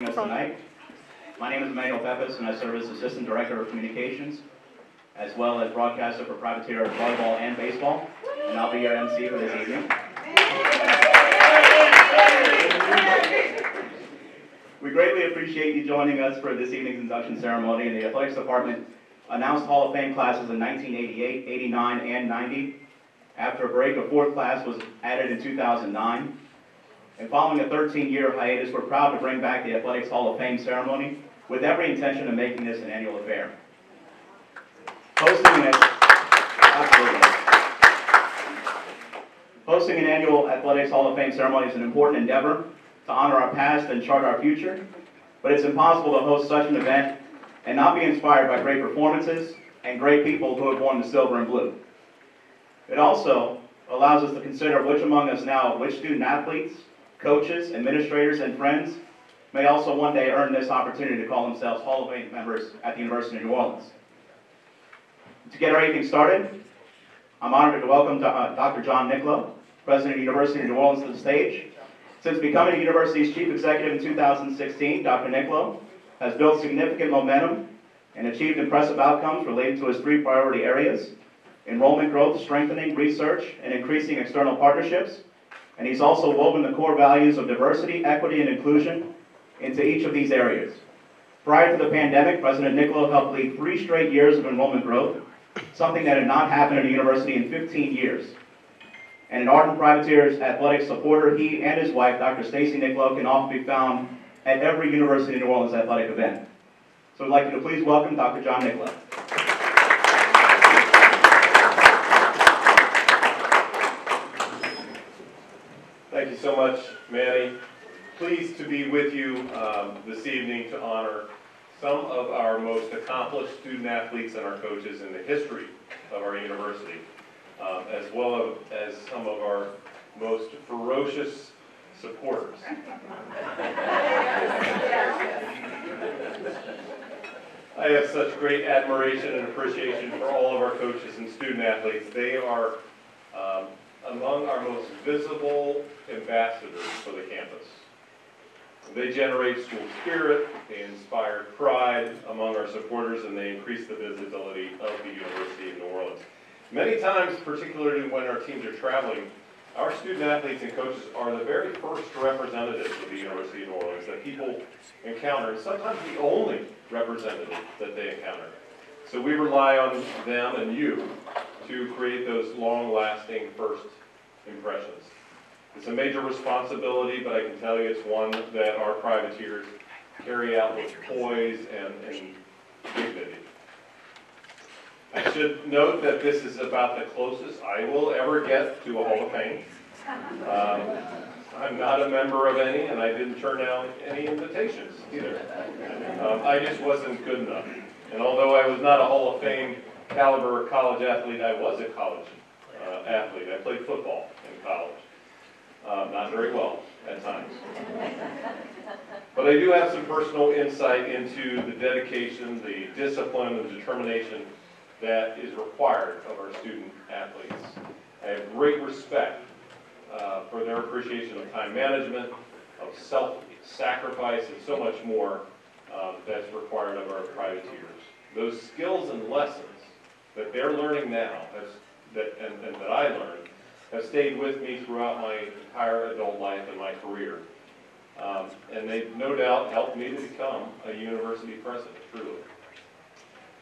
Us tonight. My name is Emmanuel Pepis, and I serve as Assistant Director of Communications, as well as broadcaster for Privateer Volleyball and Baseball, and I'll be your MC for this evening. We greatly appreciate you joining us for this evening's induction ceremony, and the Athletics Department announced Hall of Fame classes in 1988, 89, and 90. After a break, a fourth class was added in 2009. And following a 13-year hiatus, we're proud to bring back the Athletics Hall of Fame ceremony with every intention of making this an annual affair. Hosting an annual Athletics Hall of Fame ceremony is an important endeavor to honor our past and chart our future, but it's impossible to host such an event and not be inspired by great performances and great people who have worn the silver and blue. It also allows us to consider which among us now, which student athletes, coaches, administrators, and friends may also one day earn this opportunity to call themselves Hall of Fame members at the University of New Orleans. To get our evening started, I'm honored to welcome Dr. John Nicklow, President of the University of New Orleans, to the stage. Since becoming the university's chief executive in 2016, Dr. Nicklow has built significant momentum and achieved impressive outcomes related to his three priority areas: enrollment growth, strengthening research, and increasing external partnerships. And he's also woven the core values of diversity, equity, and inclusion into each of these areas. Prior to the pandemic, President Nicklow helped lead 3 straight years of enrollment growth, something that had not happened at a university in 15 years. And an ardent Privateers athletic supporter, he and his wife, Dr. Stacy Nicklow, can often be found at every University of New Orleans athletic event. So I'd like you to please welcome Dr. John Nicklow. Thank you so much, Manny. Pleased to be with you this evening to honor some of our most accomplished student athletes and our coaches in the history of our university, as well as some of our most ferocious supporters. I have such great admiration and appreciation for all of our coaches and student athletes. They are among our most visible ambassadors for the campus. They generate school spirit, they inspire pride among our supporters, and they increase the visibility of the University of New Orleans. Many times, particularly when our teams are traveling, our student athletes and coaches are the very first representatives of the University of New Orleans that people encounter, and sometimes the only representative that they encounter. So we rely on them and you to create those long-lasting first impressions. It's a major responsibility, but I can tell you it's one that our privateers carry out with poise and dignity. I should note that this is about the closest I will ever get to a Hall of Fame. I'm not a member of any, and I didn't turn down any invitations either. I just wasn't good enough. And although I was not a Hall of Fame caliber college athlete, I was a college athlete. I played football in college. Not very well at times. But I do have some personal insight into the dedication, the discipline, and the determination that is required of our student athletes. I have great respect for their appreciation of time management, of self-sacrifice, and so much more that's required of our privateers. Those skills and lessons that they're learning now, and that I learned, have stayed with me throughout my entire adult life and my career. And they've no doubt helped me to become a university president, truly.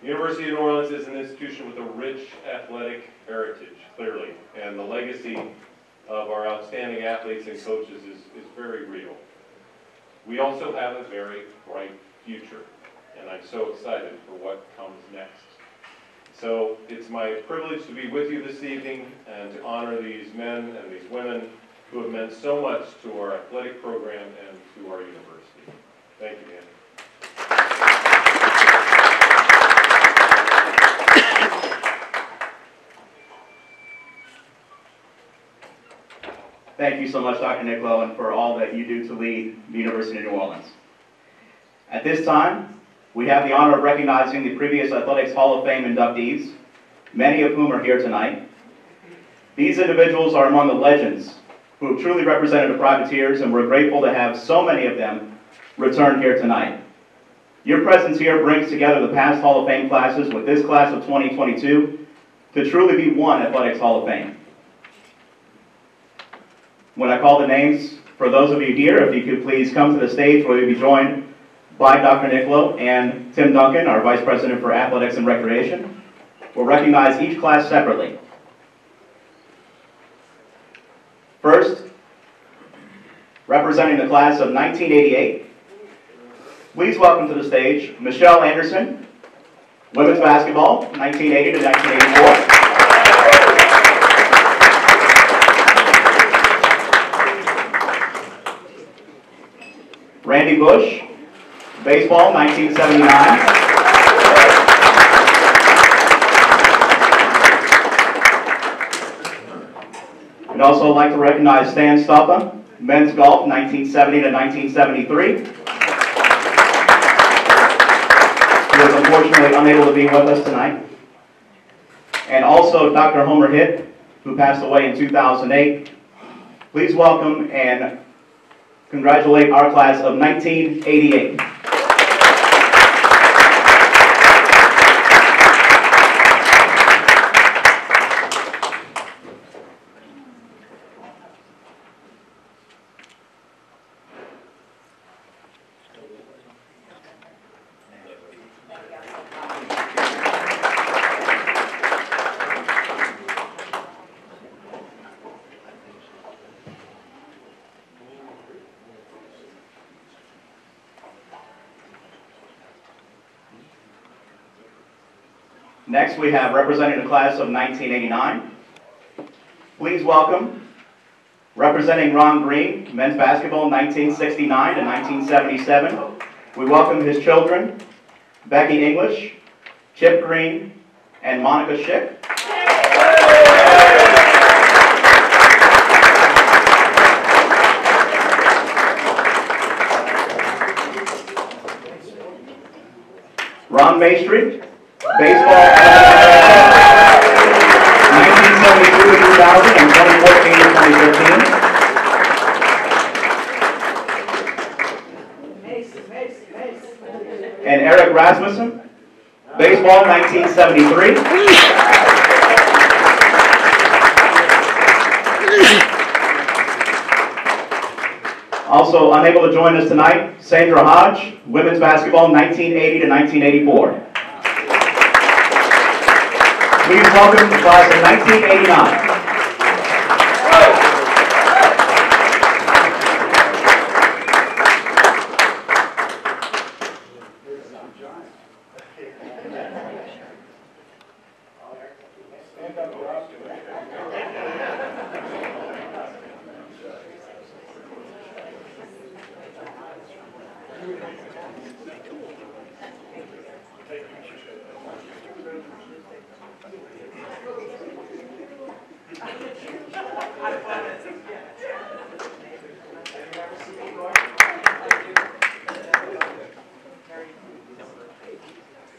The University of New Orleans is an institution with a rich athletic heritage, clearly, and the legacy of our outstanding athletes and coaches is very real. We also have a very bright future, and I'm so excited for what comes next. So it's my privilege to be with you this evening and to honor these men and these women who have meant so much to our athletic program and to our university. Thank you, Andy. Thank you so much, Dr. Nicklow, and for all that you do to lead the University of New Orleans. At this time, we have the honor of recognizing the previous Athletics Hall of Fame inductees, many of whom are here tonight. These individuals are among the legends who have truly represented the Privateers, and we're grateful to have so many of them return here tonight. Your presence here brings together the past Hall of Fame classes with this class of 2022 to truly be one Athletics Hall of Fame. When I call the names, for those of you here, if you could please come to the stage where you'll be joined by Dr. Niccolo and Tim Duncan, our Vice President for Athletics and Recreation. We'll recognize each class separately. First, representing the class of 1988, please welcome to the stage Michelle Anderson, women's basketball, 1980 to 1984. Randy Bush, baseball, 1979. We'd also like to recognize Stan Stuffa, men's golf, 1970 to 1973. He was unfortunately unable to be with us tonight. And also Dr. Homer Hitt, who passed away in 2008. Please welcome and congratulate our class of 1988. Next, we have representing the class of 1989. Please welcome, representing Ron Green, men's basketball, 1969 to 1977. We welcome his children, Becky English, Chip Green, and Monica Schick. Ron Maestri, baseball, 1972 to 2000 and 2014 to 2015. And Eric Rasmussen, baseball, 1973. Also unable to join us tonight, Sandra Hodge, women's basketball, 1980 to 1984. Please welcome the class of 1989.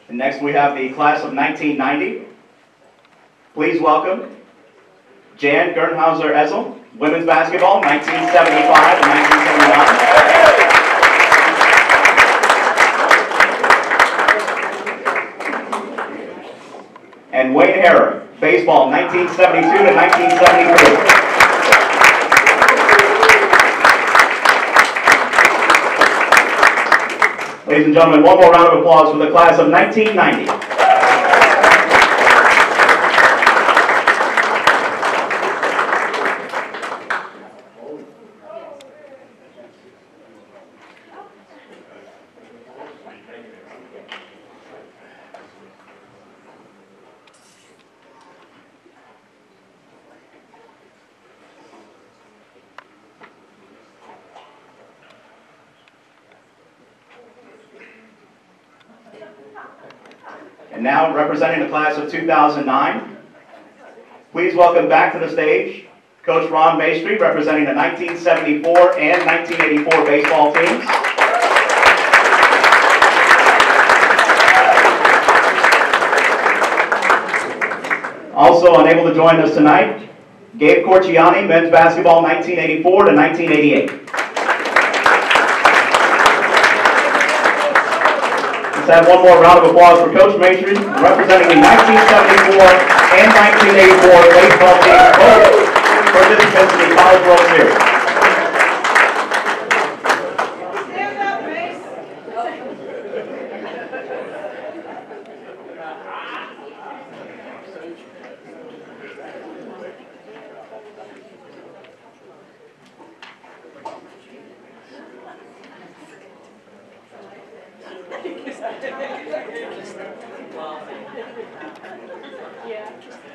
And next we have the class of 1990. Please welcome Jan Gernhauser Essel, women's basketball, 1975 to 1979. And Wayne Harrer, baseball, 1972 to 1973. Ladies and gentlemen, one more round of applause for the class of 1990. And now, representing the class of 2009, please welcome back to the stage Coach Ron Maestri, representing the 1974 and 1984 baseball teams. Also unable to join us tonight, Gabe Corciani, men's basketball, 1984 to 1988. Let's have one more round of applause for Coach Matry, representing the 1974 and 1984 baseball teams, both participants in the College World Series.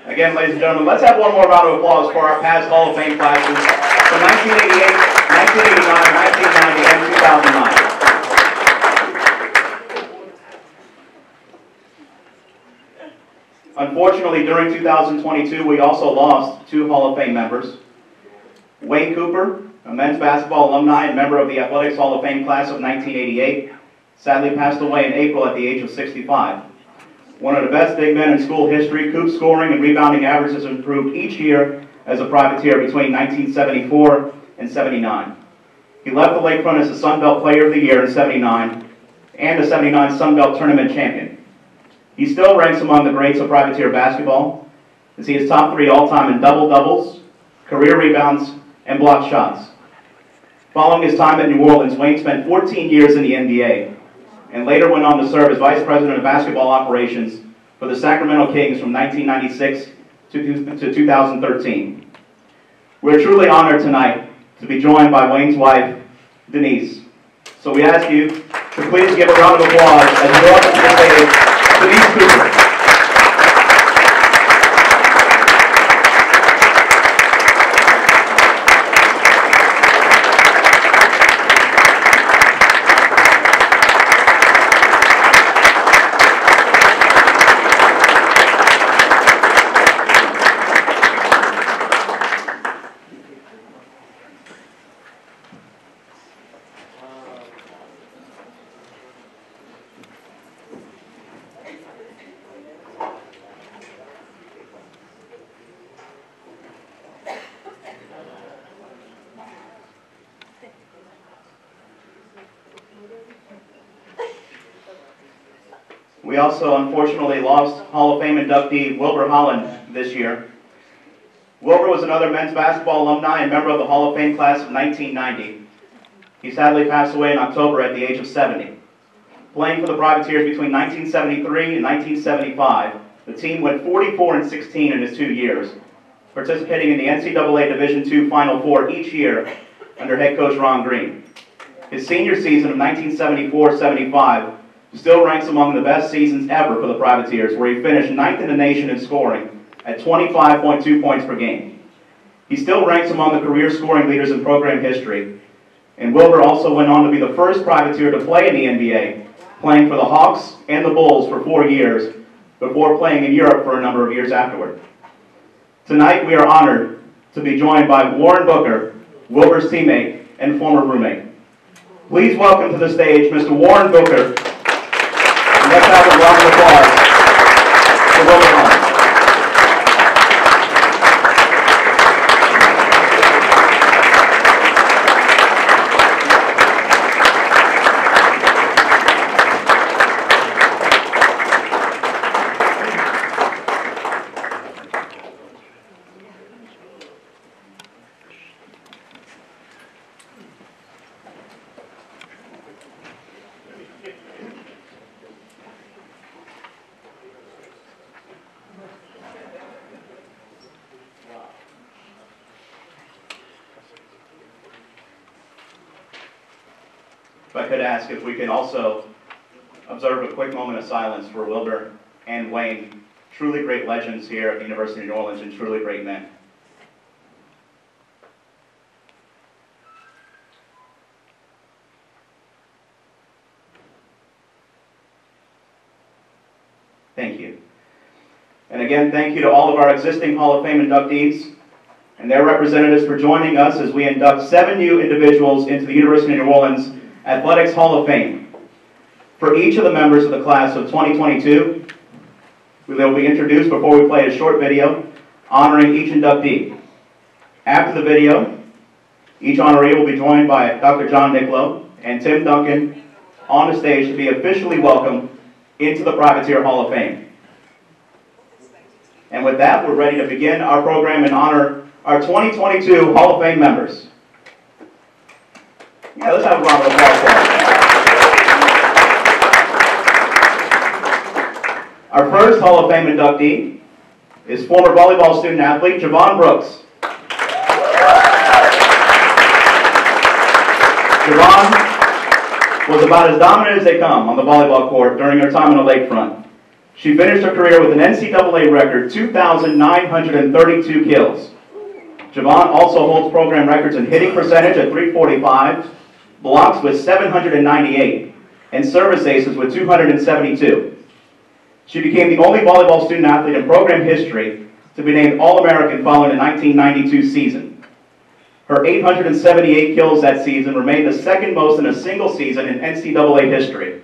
Again, ladies and gentlemen, let's have one more round of applause for our past Hall of Fame classes from 1988, 1989, 1990, and 2009. Unfortunately, during 2022, we also lost two Hall of Fame members. Wayne Cooper, a men's basketball alumni and member of the Athletics Hall of Fame class of 1988, sadly passed away in April at the age of 65. One of the best big men in school history, Coop's scoring and rebounding averages improved each year as a privateer between 1974 and 79. He left the Lakefront as the Sun Belt Player of the Year in 79 and the 79 Sun Belt Tournament champion. He still ranks among the greats of privateer basketball, as he is top 3 all-time in double-doubles, career rebounds, and blocked shots. Following his time at New Orleans, Wayne spent 14 years in the NBA, and later went on to serve as Vice President of Basketball Operations for the Sacramento Kings from 1996 to 2013. We're truly honored tonight to be joined by Wayne's wife, Denise. So we ask you to please give a round of applause as we welcome to the stage Denise Cooper. We also unfortunately lost Hall of Fame inductee Wilbur Holland this year. Wilbur was another men's basketball alumni and member of the Hall of Fame class of 1990. He sadly passed away in October at the age of 70. Playing for the Privateers between 1973 and 1975, the team went 44-16 in his 2 years, participating in the NCAA Division II Final Four each year under head coach Ron Green. His senior season of 1974-75 still ranks among the best seasons ever for the Privateers, where he finished 9th in the nation in scoring at 25.2 points per game. He still ranks among the career scoring leaders in program history, and Wilbur also went on to be the first Privateer to play in the NBA, playing for the Hawks and the Bulls for 4 years, before playing in Europe for a number of years afterward. Tonight, we are honored to be joined by Warren Booker, Wilbur's teammate and former roommate. Please welcome to the stage Mr. Warren Booker. Let's have a round of applause for Wilbur Holland. If I could ask if we could also observe a quick moment of silence for Wilbur and Wayne, truly great legends here at the University of New Orleans and truly great men. Thank you. And again, thank you to all of our existing Hall of Fame inductees and their representatives for joining us as we induct 7 new individuals into the University of New Orleans Athletics Hall of Fame. For each of the members of the class of 2022, they will be introduced before we play a short video honoring each inductee. After the video, each honoree will be joined by Dr. John Nicklow and Tim Duncan on the stage to be officially welcomed into the Privateer Hall of Fame. And with that, we're ready to begin our program and honor our 2022 Hall of Fame members. Yeah, let's have a round of applause for them. Our first Hall of Fame inductee is former volleyball student athlete Javon Brooks. Javon was about as dominant as they come on the volleyball court during her time on the lakefront. She finished her career with an NCAA record 2,932 kills. Javon also holds program records in hitting percentage at 345, blocks with 798, and service aces with 272. She became the only volleyball student athlete in program history to be named All-American following the 1992 season. Her 878 kills that season remained the second most in a single season in NCAA history.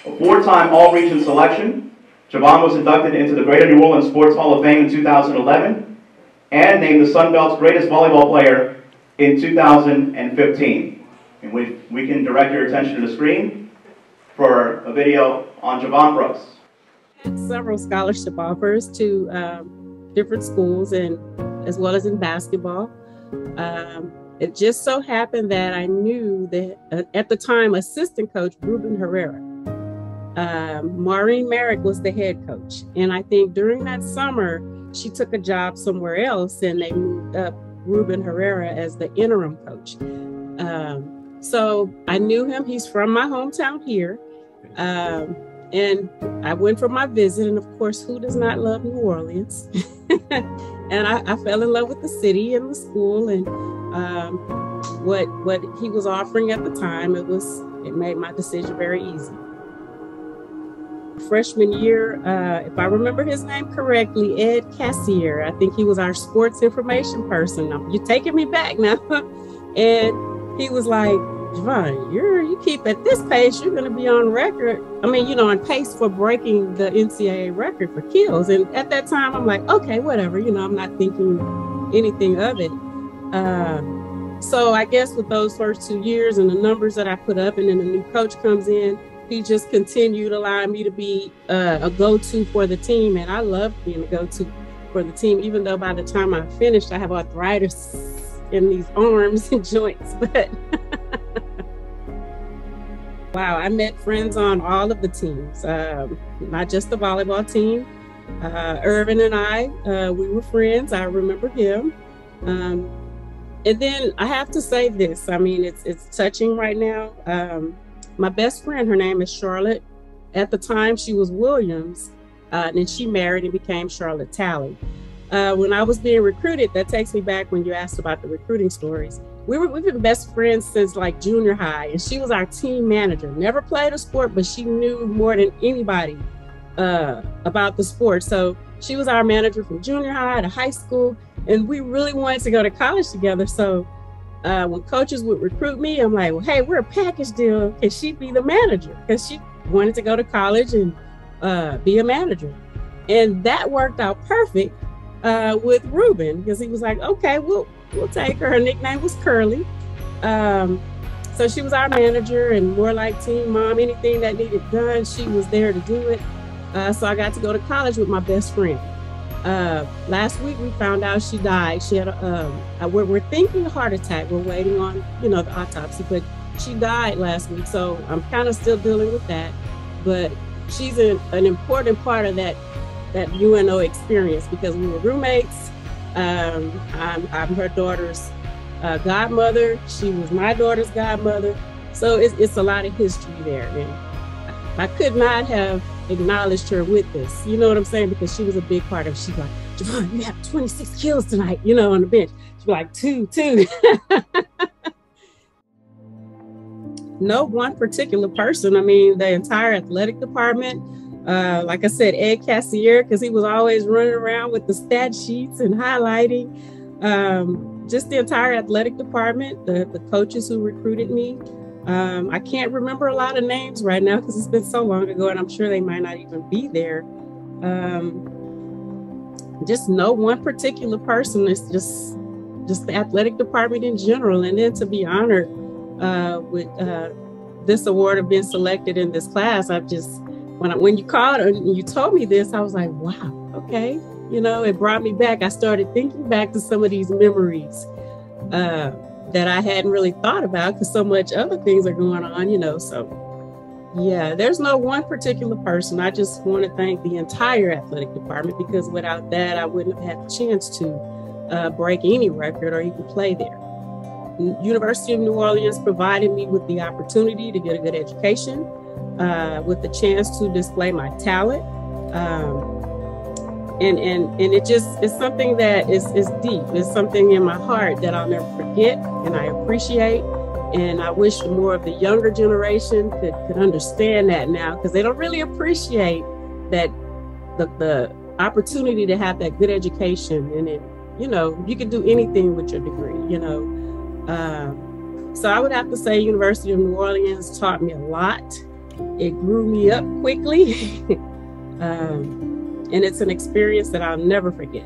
A four-time All-Region selection, Javon was inducted into the Greater New Orleans Sports Hall of Fame in 2011 and named the Sun Belt's greatest volleyball player in 2015. And we can direct your attention to the screen for a video on Javon Brooks. Several scholarship offers to different schools, and as well as in basketball. It just so happened that I knew that at the time assistant coach Ruben Herrera, Maureen Merrick was the head coach, and I think during that summer she took a job somewhere else, and they moved up Ruben Herrera as the interim coach. So I knew him. He's from my hometown here. And I went for my visit, and of course, who does not love New Orleans? And I fell in love with the city and the school, and what he was offering at the time. It made my decision very easy. Freshman year, if I remember his name correctly, Ed Cassier. I think he was our sports information person. You're taking me back now. And he was like, Javon, you keep at this pace, you're going to be on record. I mean, on pace for breaking the NCAA record for kills. And at that time, I'm like, okay, whatever. I'm not thinking anything of it. So I guess with those first 2 years and the numbers that I put up, and then the new coach comes in, he just continued allowing me to be a go-to for the team. And I loved being a go-to for the team, even though by the time I finished, I have arthritis in these arms and joints. But wow, I met friends on all of the teams, not just the volleyball team. Irvin and I, we were friends. I remember him. And then I have to say this. I mean, it's touching right now. My best friend, her name is Charlotte. At the time, she was Williams, and then she married and became Charlotte Talley. When I was being recruited, that takes me back when you asked about the recruiting stories. We've been best friends since like junior high, and she was our team manager. Never played a sport, but she knew more than anybody about the sport. So she was our manager from junior high to high school, and we really wanted to go to college together. So when coaches would recruit me, I'm like, well, hey, we're a package deal. Can she be the manager? Because she wanted to go to college and be a manager. And that worked out perfect with Ruben, because he was like, okay, we'll take her. Her nickname was Curly. So she was our manager, and more like team mom. Anything that needed done, she was there to do it. So I got to go to college with my best friend. Last week we found out she died. She had we're thinking a heart attack. We're waiting on the autopsy, but she died last week. So I'm kind of still dealing with that. But she's an important part of that UNO experience, because we were roommates. I'm her daughter's godmother. She was my daughter's godmother. So it's a lot of history there. And I could not have acknowledged her with this. You know what I'm saying? Because she was a big part of it. She'd be like, Javon, you have 26 kills tonight, on the bench. She'd be like, two. No one particular person. I mean, the entire athletic department. Like I said, Ed Cassier, because he was always running around with the stat sheets and highlighting. Just the entire athletic department, the coaches who recruited me. I can't remember a lot of names right now because it's been so long ago, and I'm sure they might not even be there. Just no one particular person. It's just the athletic department in general. And then to be honored with this award of being selected in this class, when you called and you told me this, I was like, wow, okay. You know, it brought me back. I started thinking back to some of these memories that I hadn't really thought about because so much other things are going on, you know. So, yeah, there's no one particular person. I just want to thank the entire athletic department because without that, I wouldn't have had the chance to break any record or even play there. University of New Orleans provided me with the opportunity to get a good education, with the chance to display my talent. And it just is something that is deep. It's something in my heart that I'll never forget and I appreciate. And I wish more of the younger generation could understand that now because they don't really appreciate that the opportunity to have that good education. And it, you know, you can do anything with your degree, you know. So I would have to say University of New Orleans taught me a lot. It grew me up quickly. And it's an experience that I'll never forget.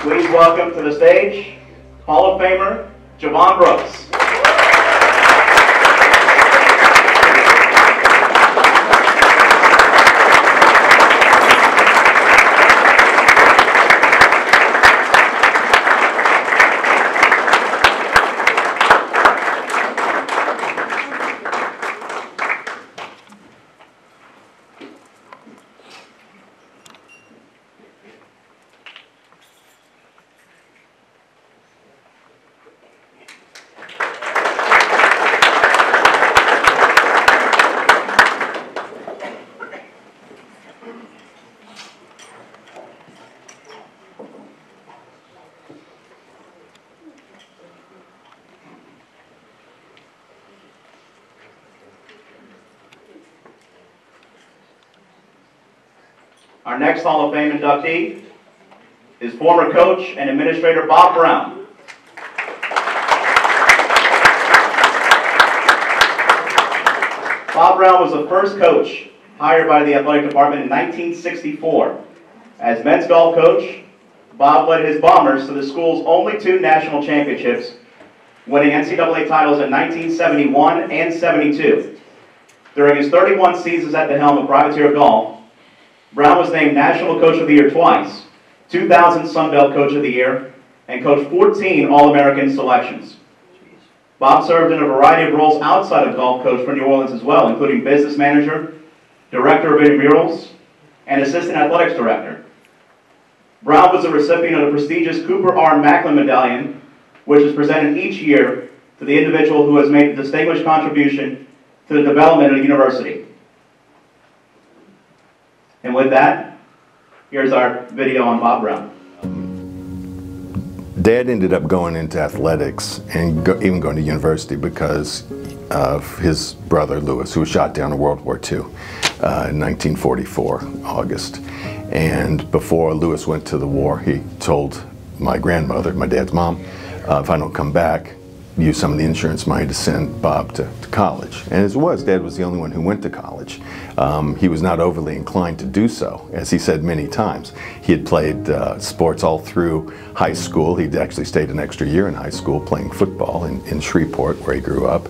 Please welcome to the stage, Hall of Famer, Javon Brooks. Our next Hall of Fame inductee is former coach and administrator Bob Brown. Bob Brown was the first coach hired by the athletic department in 1964. As men's golf coach, Bob led his Bombers to the school's only 2 national championships, winning NCAA titles in 1971 and 72. During his 31 seasons at the helm of Privateer Golf, Brown was named National Coach of the Year twice, 2000 Sun Belt Coach of the Year, and coached 14 All-American selections. Bob served in a variety of roles outside of golf coach for New Orleans as well, including business manager, director of intramurals, and assistant athletics director. Brown was a recipient of the prestigious Cooper R. Macklin Medallion, which is presented each year to the individual who has made a distinguished contribution to the development of the university. And with that, here's our video on Bob Brown. Dad ended up going into athletics and even going to university because of his brother Lewis, who was shot down in World War II in 1944, August. And before Lewis went to the war, he told my grandmother, my dad's mom, if I don't come back, use some of the insurance money to send Bob to college. And as it was, Dad was the only one who went to college. He was not overly inclined to do so, as he said many times. He had played sports all through high school. He'd actually stayed an extra year in high school playing football in Shreveport, where he grew up.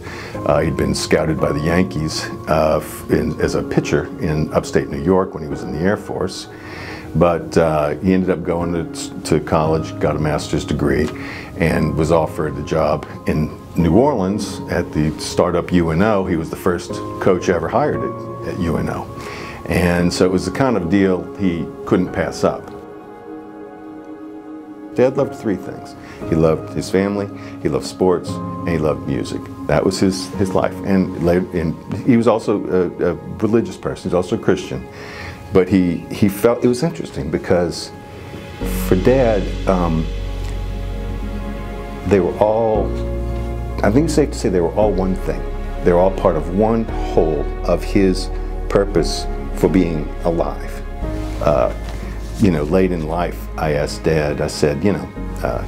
He'd been scouted by the Yankees as a pitcher in upstate New York when he was in the Air Force. But he ended up going to college, got a master's degree, and was offered a job in New Orleans at the startup UNO. He was the first coach ever hired at UNO. And so it was the kind of deal he couldn't pass up. Dad loved 3 things. He loved his family, he loved sports, and he loved music. That was his life. And he was also a religious person. He was also a Christian. But he felt, it was interesting because for Dad, they were all, I think it's safe to say they were all one thing. They were all part of one whole of his purpose for being alive. You know, late in life, I asked Dad, I said, you know,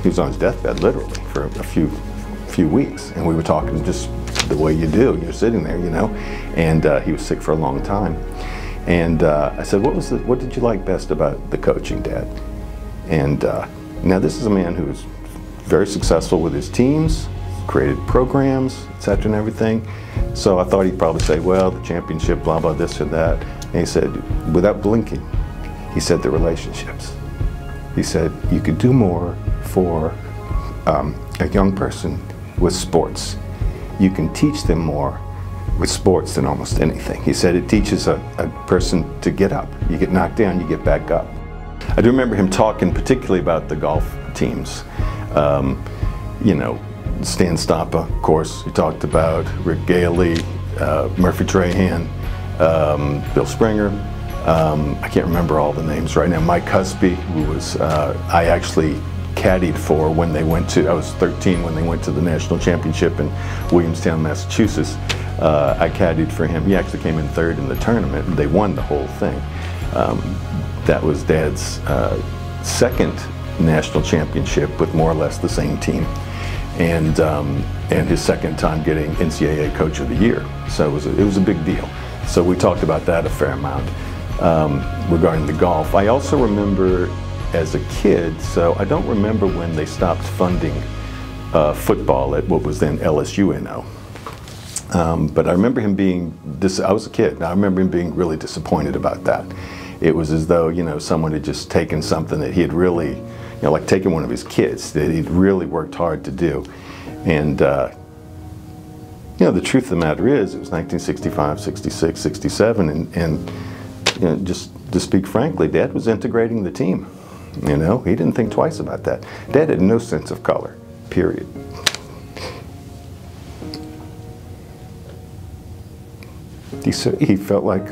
he was on his deathbed literally for a few weeks, and we were talking just the way you do. You're sitting there, you know, and he was sick for a long time. And I said, what did you like best about the coaching, Dad? And Now this is a man who was very successful with his teams, created programs, etc. and everything. So I thought he'd probably say, well, the championship, blah, blah, this or that. And he said, without blinking, he said the relationships. He said, you could do more for a young person with sports. You can teach them more with sports than almost anything. He said it teaches a person to get up. You get knocked down, you get back up. I do remember him talking particularly about the golf teams. You know, Stan Stoppa, of course, he talked about Rick Gailey, Murphy Trahan, Bill Springer. I can't remember all the names right now. Mike Husby, who was, I actually caddied for when they went to, I was 13 when they went to the national championship in Williamstown, Massachusetts. I caddied for him. He actually came in third in the tournament, and they won the whole thing. That was Dad's second national championship with more or less the same team, and his second time getting NCAA Coach of the Year. So it was a big deal. So we talked about that a fair amount regarding the golf. I also remember as a kid, so I don't remember when they stopped funding football at what was then LSUNO. But I remember him being, I was a kid, and I remember him being really disappointed about that. It was as though, you know, someone had just taken something that he had really, you know, like taking one of his kids that he'd really worked hard to do. And, you know, the truth of the matter is, it was 1965, 66, 67, and you know, just to speak frankly, Dad was integrating the team. You know, he didn't think twice about that. Dad had no sense of color, period. He felt like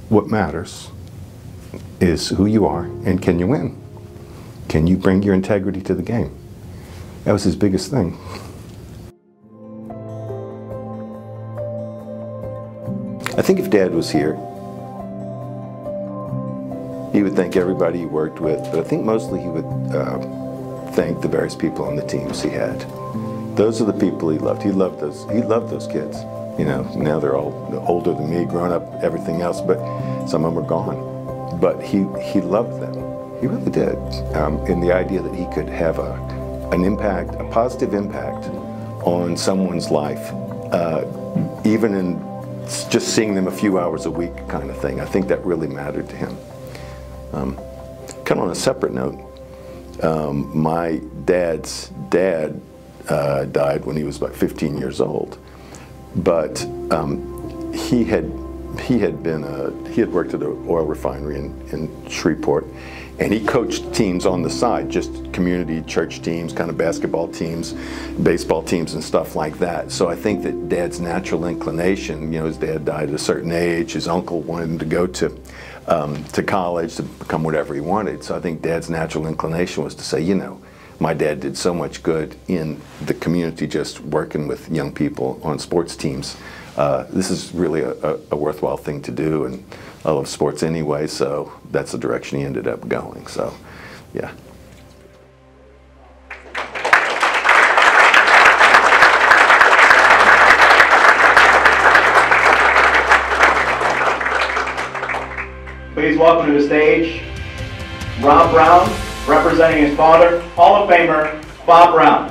what matters is who you are and can you win? Can you bring your integrity to the game? That was his biggest thing. I think if Dad was here, he would thank everybody he worked with, but I think mostly he would thank the various people on the teams he had. Those are the people he loved. He loved those kids. You know, now they're all older than me, grown up, everything else, but some of them are gone. But he loved them. He really did. In the idea that he could have an impact, a positive impact on someone's life, even in just seeing them a few hours a week kind of thing. I think that really mattered to him. Kind of on a separate note, my dad's dad died when he was about 15 years old, but he had worked at an oil refinery in Shreveport, and he coached teams on the side, just community church teams, kind of basketball teams, baseball teams, and stuff like that. So I think that Dad's natural inclination, you know, his dad died at a certain age, his uncle wanted him to go to college to become whatever he wanted. So I think Dad's natural inclination was to say, you know, my dad did so much good in the community just working with young people on sports teams. This is really a worthwhile thing to do, and I love sports anyway, so that's the direction he ended up going. So, yeah. Please welcome to the stage Rob Brown, representing his father, Hall of Famer Bob Brown.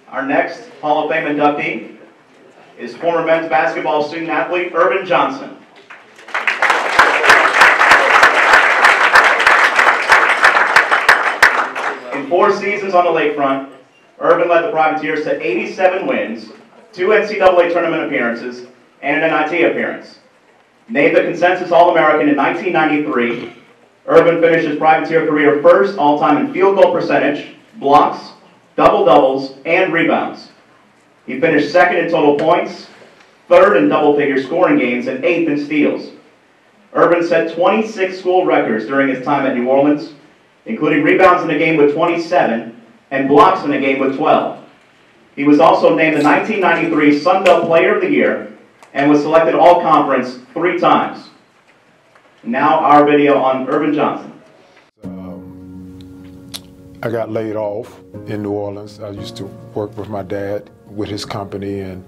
Our next Hall of Fame inductee is former men's basketball student athlete Earvin Johnson. In 4 seasons on the lakefront, Earvin led the Privateers to 87 wins, 2 NCAA tournament appearances, and an NIT appearance. Named the Consensus All-American in 1993, Urban finished his Privateer career first all-time in field goal percentage, blocks, double-doubles, and rebounds. He finished second in total points, third in double-figure scoring games, and eighth in steals. Urban set 26 school records during his time at New Orleans, including rebounds in a game with 27 and blocks in a game with 12. He was also named the 1993 Sun Belt Player of the Year and was selected All-Conference 3 times. Now our video on Urban Johnson. I got laid off in New Orleans. I used to work with my dad with his company, and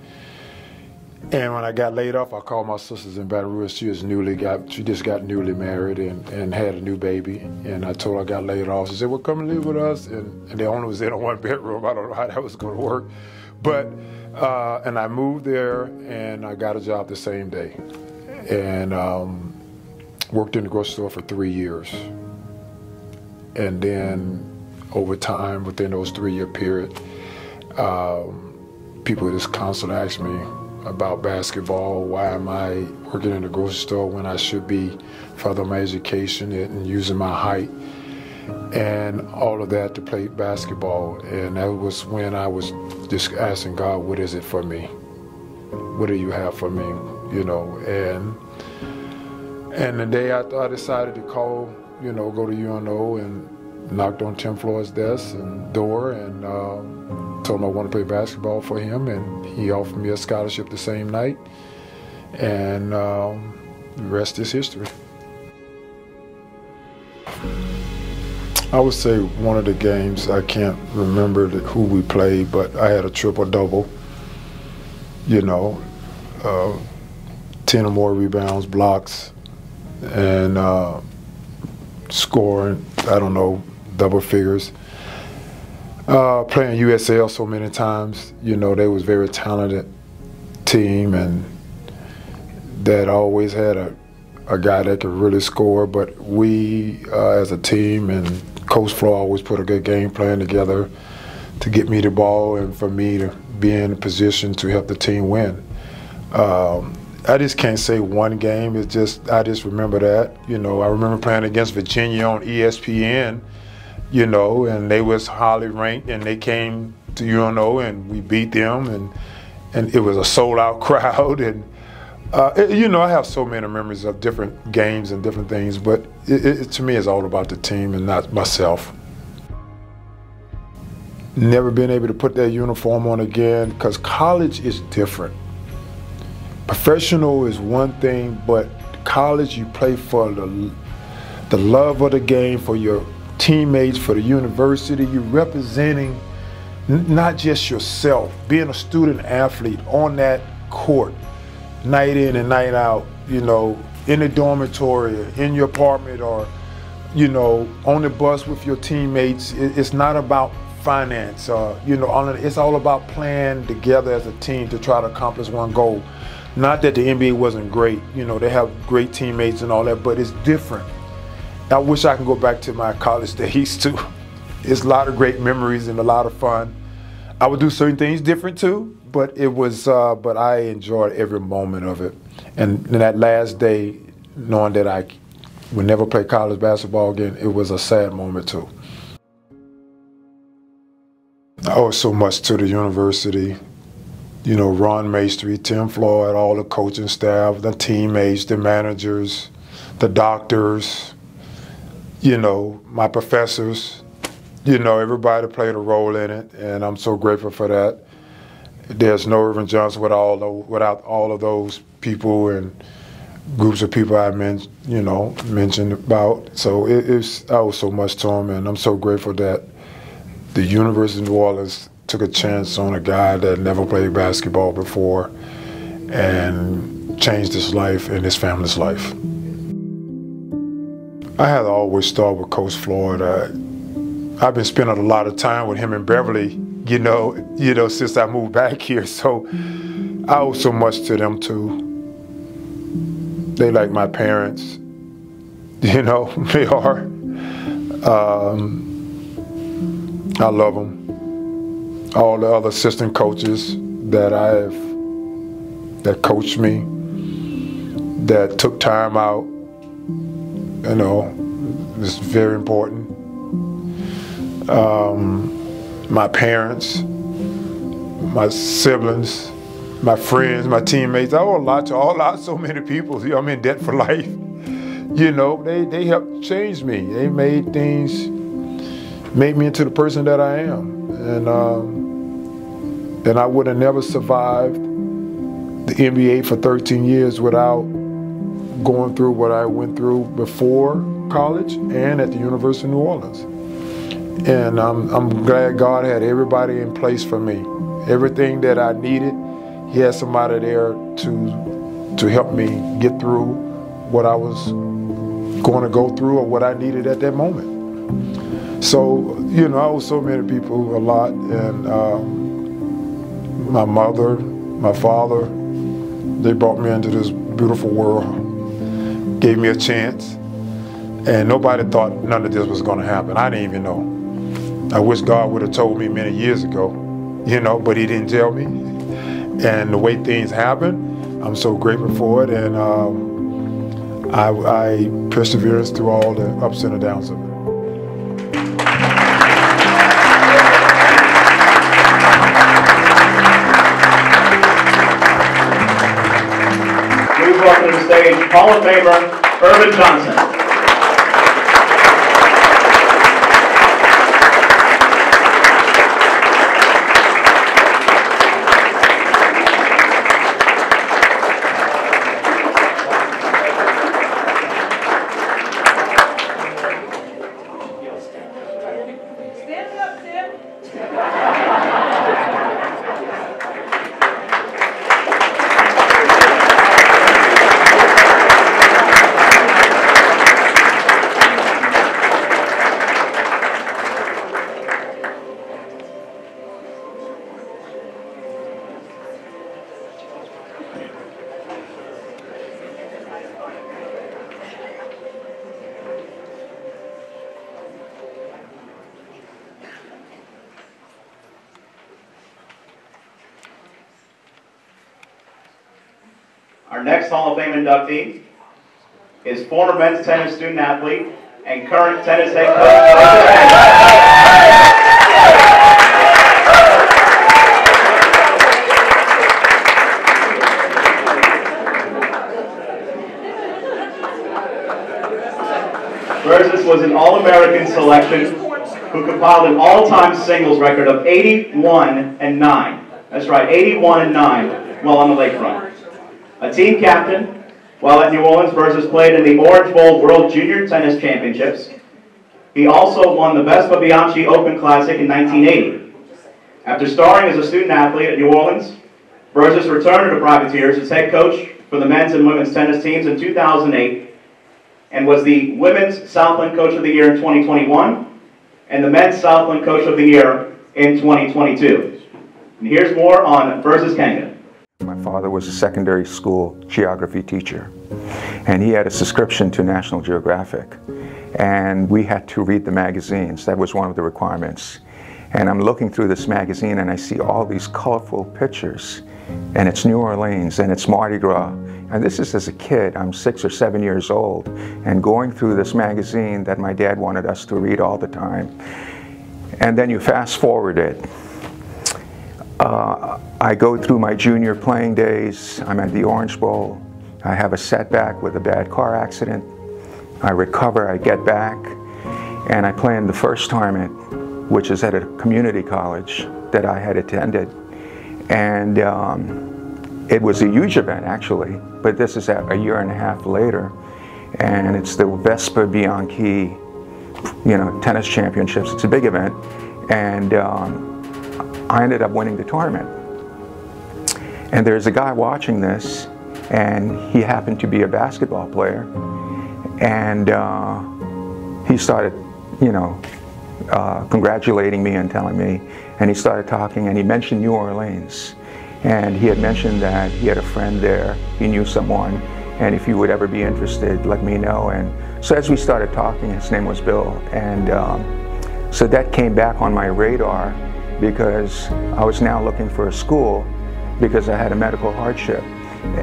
when I got laid off, I called my sisters in Baton Rouge. She just got newly married and had a new baby, and I told her I got laid off. She said, well, come and live with us, and they only was in a 1-bedroom. I don't know how that was going to work, but and I moved there, and I got a job the same day, and worked in the grocery store for 3 years, and then over time, within those 3-year period, people just constantly ask me about basketball. Why am I working in the grocery store when I should be furthering my education and using my height and all of that to play basketball? And that was when I was just asking God, what is it for me? What do you have for me? You know, and the day I decided to call, you know, go to UNO, and knocked on Tim Floyd's desk and door, and told him I wanted to play basketball for him, and he offered me a scholarship the same night, and the rest is history. I would say one of the games, I can't remember who we played, but I had a triple-double, you know, 10 or more rebounds, blocks, and scoring, I don't know, double figures. Playing USL so many times, you know, they was a very talented team, and that always had a guy that could really score. But we, as a team, and Coach Floyd always put a good game plan together to get me the ball and for me to be in a position to help the team win. I just can't say one game. It's just, I just remember that. You know, I remember playing against Virginia on ESPN, you know, and they was highly ranked, and they came to UNO, and we beat them, and it was a sold-out crowd. And you know, I have so many memories of different games and different things, but to me, it's all about the team and not myself. Never been able to put that uniform on again, because college is different. Professional is one thing, but college, you play for the love of the game, for your teammates, for the university. You're representing not just yourself, being a student athlete on that court, night in and night out, you know, in the dormitory, in your apartment, or, you know, on the bus with your teammates. It's not about finance, you know, it's all about playing together as a team to try to accomplish one goal. Not that the NBA wasn't great, you know, they have great teammates and all that, but it's different. I wish I could go back to my college days too. It's a lot of great memories and a lot of fun. I would do certain things different too, but it was, but I enjoyed every moment of it. And that last day, knowing that I would never play college basketball again, it was a sad moment too. I owe so much to the university. You know, Ron Maestri, Tim Floyd, all the coaching staff, the teammates, the managers, the doctors, you know, my professors, you know, everybody played a role in it, and I'm so grateful for that. There's no Urban Johnson without all of those people and groups of people I mentioned about. So I owe so much to them, and I'm so grateful that the University of New Orleans took a chance on a guy that never played basketball before and changed his life and his family's life. I had to always start with Coach Floyd. I've been spending a lot of time with him in Beverly, you know, since I moved back here. So I owe so much to them too. They like my parents, you know, they are. I love them. All the other assistant coaches that coached me, that took time out, you know, is very important. My parents, my siblings, my friends, my teammates. I owe a lot to so many people. You know, I'm in debt for life. You know, they helped change me. They made me into the person that I am. And I would have never survived the NBA for 13 years without going through what I went through before college and at the University of New Orleans. And I'm glad God had everybody in place for me. Everything that I needed, He had somebody there to help me get through what I was going to go through or what I needed at that moment. So, you know, I owe so many people a lot, and my mother, my father, they brought me into this beautiful world, gave me a chance, and nobody thought none of this was going to happen. I didn't even know. I wish God would have told me many years ago, you know, but He didn't tell me. And the way things happen, I'm so grateful for it, and I perseverance through all the ups and the downs of it. Please welcome to the stage Hall of Famer Earvin Johnson. Our next Hall of Fame inductee is former men's tennis student athlete and current tennis head coach. Versus was an All-American selection who compiled an all-time singles record of 81-9. That's right, 81-9 while on the lakefront. A team captain while at New Orleans, Versus played in the Orange Bowl World Junior Tennis Championships. He also won the Vespa Bianchi Open Classic in 1980. After starring as a student athlete at New Orleans, Versus returned to the Privateers as head coach for the men's and women's tennis teams in 2008 and was the Women's Southland Coach of the Year in 2021 and the Men's Southland Coach of the Year in 2022. And here's more on Versus Kanga. My father was a secondary school geography teacher, and he had a subscription to National Geographic, and we had to read the magazines. That was one of the requirements. And I'm looking through this magazine and I see all these colorful pictures, and it's New Orleans and it's Mardi Gras. And this is as a kid. I'm 6 or 7 years old, and going through this magazine that my dad wanted us to read all the time. And then you fast forward it. I go through my junior playing days. I'm at the Orange Bowl. I have a setback with a bad car accident. I recover, I get back, and I play in the first tournament, which is at a community college that I had attended. And it was a huge event, actually, but this is a year and a half later, and it's the Vespa Bianchi, tennis championships. It's a big event, and I ended up winning the tournament. And there's a guy watching this, and he happened to be a basketball player, and he started, congratulating me and telling me, and he started talking, and he mentioned New Orleans, and he had mentioned that he had a friend there, he knew someone, and if you would ever be interested, let me know. And so as we started talking, his name was Bill, and so that came back on my radar, because I was now looking for a school because I had a medical hardship.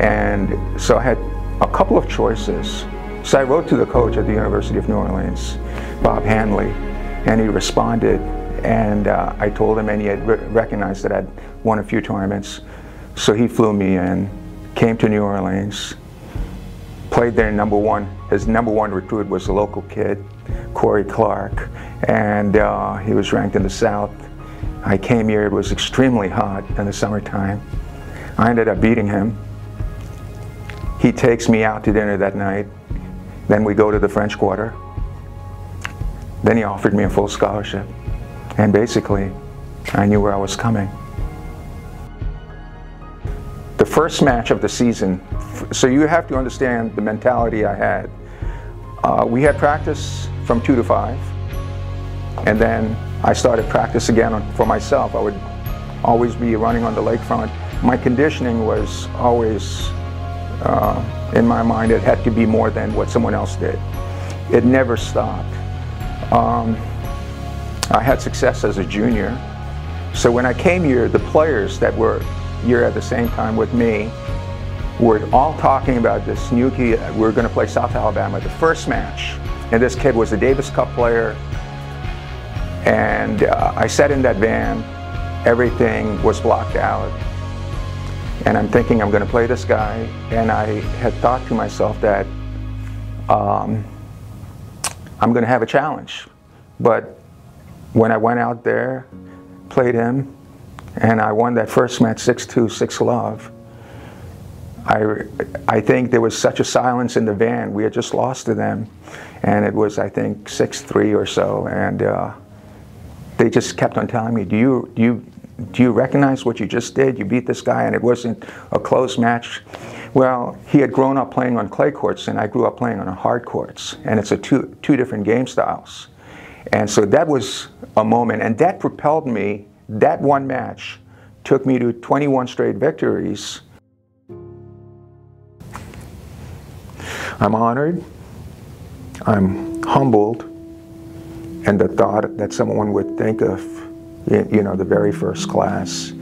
And so I had a couple of choices. So I wrote to the coach at the University of New Orleans, Bob Hanley, and he responded, and I told him, and he had recognized that I'd won a few tournaments. So he flew me in, came to New Orleans, played there number one. His number one recruit was a local kid, Corey Clark, and he was ranked in the South. I came here, it was extremely hot in the summertime. I ended up beating him. He takes me out to dinner that night. Then we go to the French Quarter. Then he offered me a full scholarship. And basically, I knew where I was coming. The first match of the season, so you have to understand the mentality I had. We had practice from 2 to 5. And then I started practice again for myself. I would always be running on the lakefront. My conditioning was always, in my mind, it had to be more than what someone else did. It never stopped. I had success as a junior. So when I came here, the players that were here at the same time with me were all talking about this new kid. We were going to play South Alabama, the first match. And this kid was a Davis Cup player. And I sat in that van. Everything was blocked out. And I'm thinking, I'm going to play this guy. And I had thought to myself that I'm going to have a challenge. But when I went out there, played him, and I won that first match 6-2, 6-love, I think there was such a silence in the van. We had just lost to them. And it was, I think, 6-3 or so. And they just kept on telling me, do you recognize what you just did? You beat this guy, and it wasn't a close match. Well, he had grown up playing on clay courts, and I grew up playing on hard courts, and it's two different game styles. And so that was a moment, and that propelled me. That one match took me to 21 straight victories. I'm honored, I'm humbled, and the thought that someone would think of, you know, the very first class.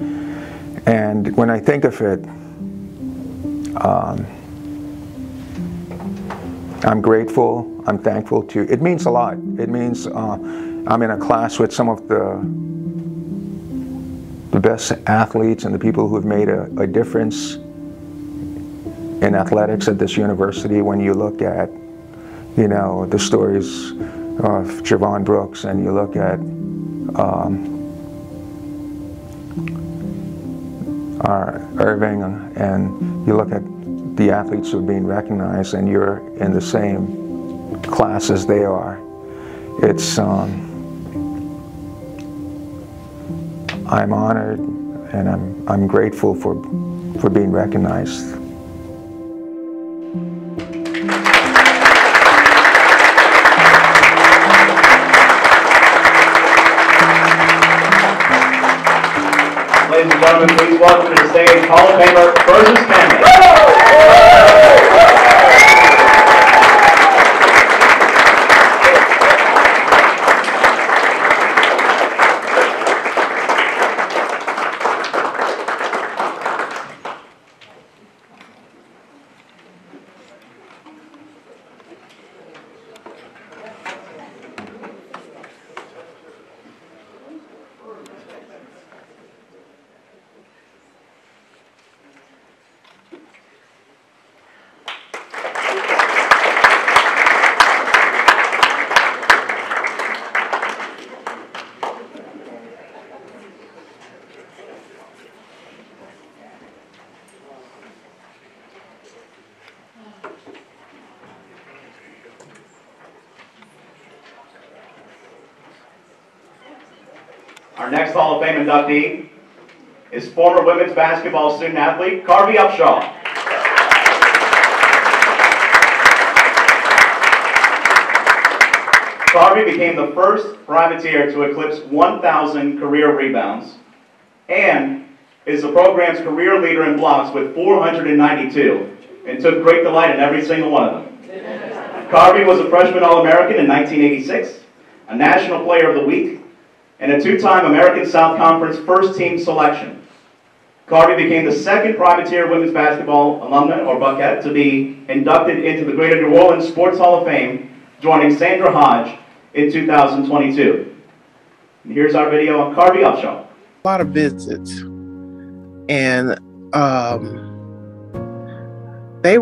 And when I think of it, I'm grateful, I'm thankful to, it means a lot. It means I'm in a class with some of the best athletes and the people who have made a difference in athletics at this university. When you look at, you know, the stories of Javon Brooks, and you look at Irving, and you look at the athletes who are being recognized, and you're in the same class as they are. It's, I'm honored, and I'm grateful for being recognized. Ladies and gentlemen, please welcome to the stage Hall of Famer Burgess Mendi. Our next Hall of Fame inductee is former women's basketball student athlete Carvey Upshaw. Carvey became the first privateer to eclipse 1,000 career rebounds and is the program's career leader in blocks with 492 and took great delight in every single one of them. Carvey was a freshman All-American in 1986, a National Player of the Week, and a two-time American South Conference first-team selection. Carvey became the second privateer women's basketball alumna, or Buckette, to be inducted into the Greater New Orleans Sports Hall of Fame, joining Sandra Hodge in 2022. And here's our video on Carvey Upshaw. A lot of visits, and they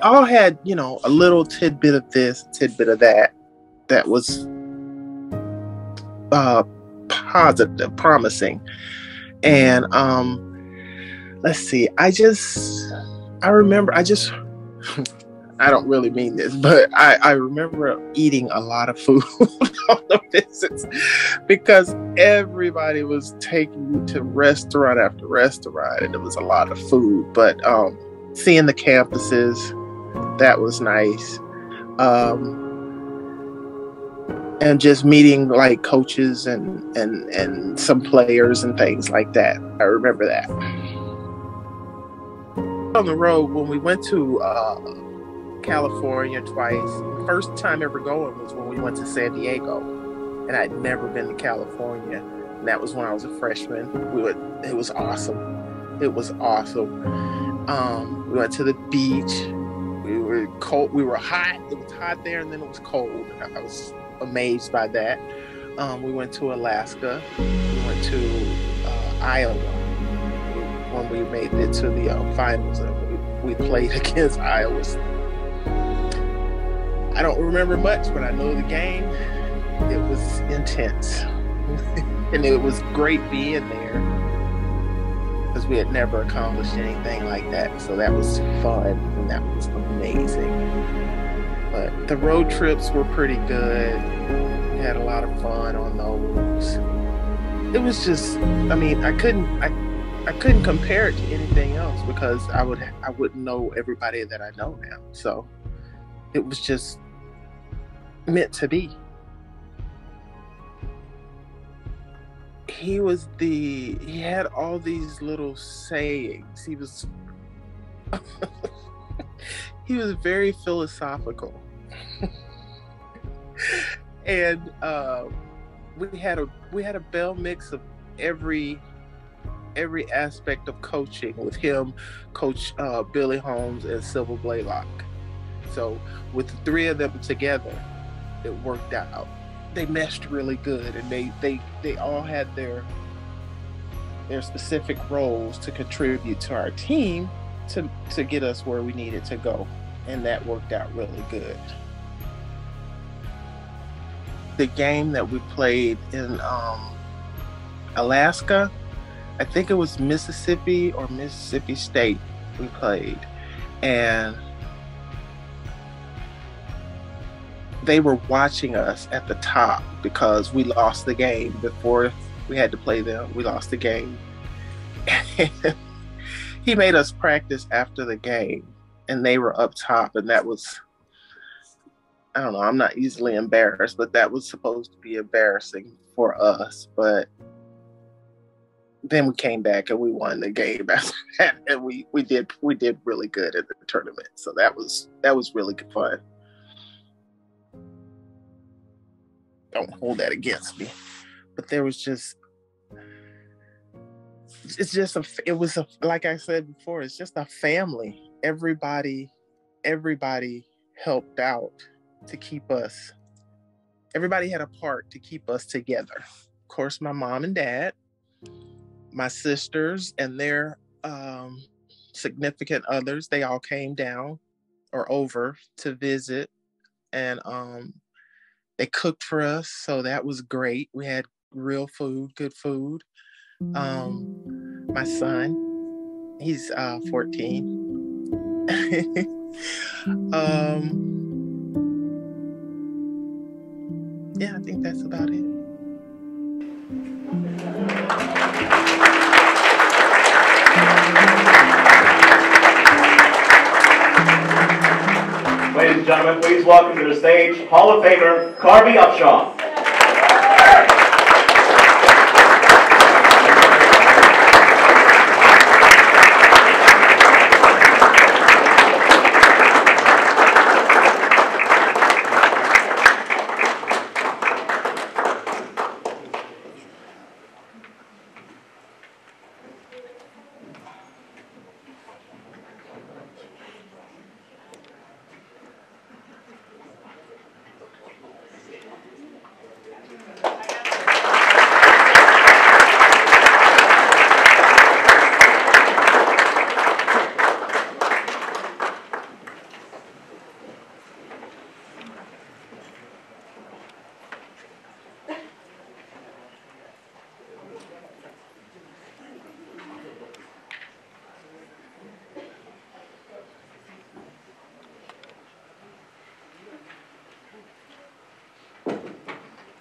all had, you know, a little tidbit of this, tidbit of that was positive, promising. And let's see, I don't really mean this, but I remember eating a lot of food on the visits because everybody was taking me to restaurant after restaurant, and it was a lot of food. But seeing the campuses, that was nice. And just meeting like coaches and some players and things like that. I remember that. On the road, when we went to California twice, first time ever going was when we went to San Diego, and I'd never been to California, and that was when I was a freshman. It was awesome. It was awesome. We went to the beach. We were cold. We were hot. It was hot there, and then it was cold. I was amazed by that. We went to Alaska. We went to Iowa when we made it to the finals. We played against Iowa. I don't remember much, but I know the game. It was intense, and it was great being there because we had never accomplished anything like that. So that was fun, and that was amazing. But the road trips were pretty good. We had a lot of fun on those. It was just, I mean, I couldn't compare it to anything else because I wouldn't know everybody that I know now. So it was just meant to be. He had all these little sayings. He was very philosophical. And we had a bell mix of every aspect of coaching with him, Coach Billy Holmes and Sybil Blaylock. So with the three of them together, it worked out. They meshed really good, and they all had their specific roles to contribute to our team to get us where we needed to go, and that worked out really good. The game that we played in Alaska, I think it was Mississippi or Mississippi State we played, and they were watching us at the top because we lost the game before we had to play them. We lost the game. He made us practice after the game, and they were up top, and that was, I don't know, I'm not easily embarrassed, but that was supposed to be embarrassing for us. But then we came back and we won the game after that, and we did really good at the tournament. So that was really good fun. Don't hold that against me. But there was just, like I said before, it's just a family. Everybody helped out to keep us, everybody had a part to keep us together. Of course, my mom and dad, my sisters and their significant others, they all came down or over to visit, and they cooked for us, so that was great. We had real food, good food. My son, he's 14. Yeah, I think that's about it. Ladies and gentlemen, please welcome to the stage Hall of Famer Carvey Upshaw.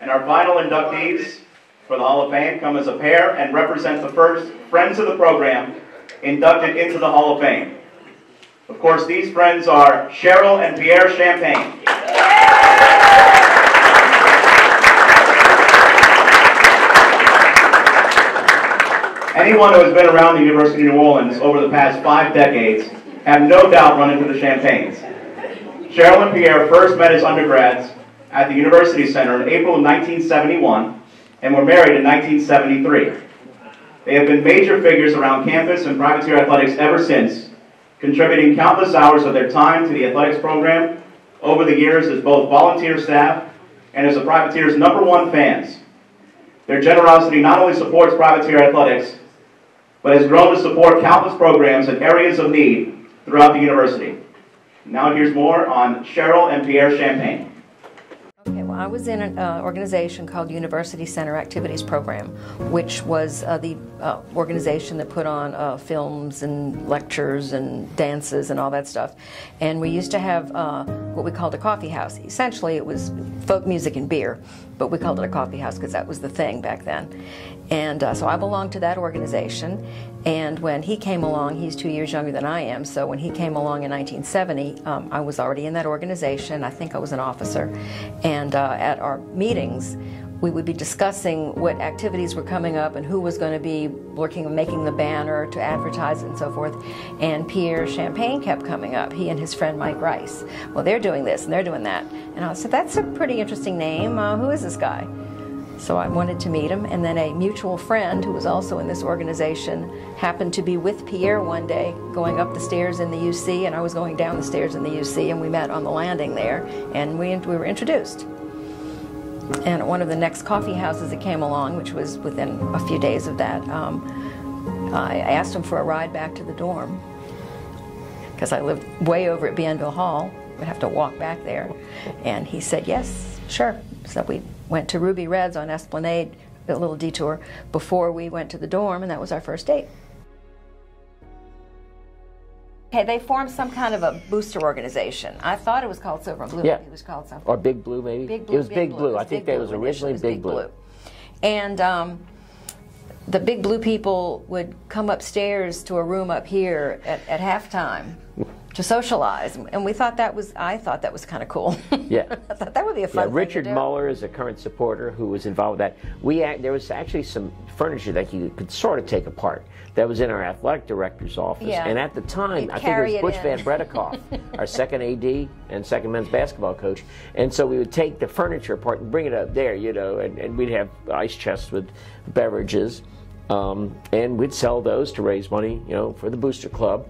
And our final inductees for the Hall of Fame come as a pair and represent the first friends of the program inducted into the Hall of Fame. Of course, these friends are Cheryl and Pierre Champagne. Anyone who has been around the University of New Orleans over the past 5 decades have no doubt run into the Champagnes. Cheryl and Pierre first met as undergrads at the University Center in April of 1971 and were married in 1973. They have been major figures around campus and privateer athletics ever since, contributing countless hours of their time to the athletics program over the years as both volunteer staff and as the privateer's #1 fans. Their generosity not only supports privateer athletics, but has grown to support countless programs in areas of need throughout the university. Now here's more on Cheryl and Pierre Champagne. Okay, well, I was in an organization called University Center Activities Program, which was the organization that put on films and lectures and dances and all that stuff. And we used to have what we called a coffee house. Essentially, it was folk music and beer, but we called it a coffee house because that was the thing back then. And so I belonged to that organization. And when he came along, he's 2 years younger than I am, so when he came along in 1970, I was already in that organization. I think I was an officer. And at our meetings, we would be discussing what activities were coming up and who was going to be working on making the banner to advertise it and so forth. And Pierre Champagne kept coming up, he and his friend Mike Rice. Well, they're doing this and they're doing that. And I said, that's a pretty interesting name. Who is this guy? So I wanted to meet him, and then a mutual friend who was also in this organization happened to be with Pierre one day going up the stairs in the UC, and I was going down the stairs in the UC, and we met on the landing there, and we were introduced. And at one of the next coffee houses that came along, which was within a few days of that, I asked him for a ride back to the dorm, because I lived way over at Bienville Hall. We'd have to walk back there. And he said, yes, sure. So we went to Ruby Red's on Esplanade, a little detour, before we went to the dorm, and that was our first date. Okay, they formed some kind of a booster organization. I thought it was called Silver and Blue. Yeah. It was called something. Or Big Blue, maybe? Big Blue. It was Big Blue. I think that was originally Big Blue. And the Big Blue people would come upstairs to a room up here at halftime to socialize, and we thought that was, I thought that was kind of cool. Yeah. I thought that would be a fun thing Richard to do. Muller is a current supporter who was involved with that. There was actually some furniture that you could sort of take apart that was in our athletic director's office. Yeah. And at the time, You'd I think it was Butch in. Van Bredekoff, our second AD and second men's basketball coach. And so we would take the furniture apart and bring it up there, you know, and we'd have ice chests with beverages. And we'd sell those to raise money, you know, for the Booster Club.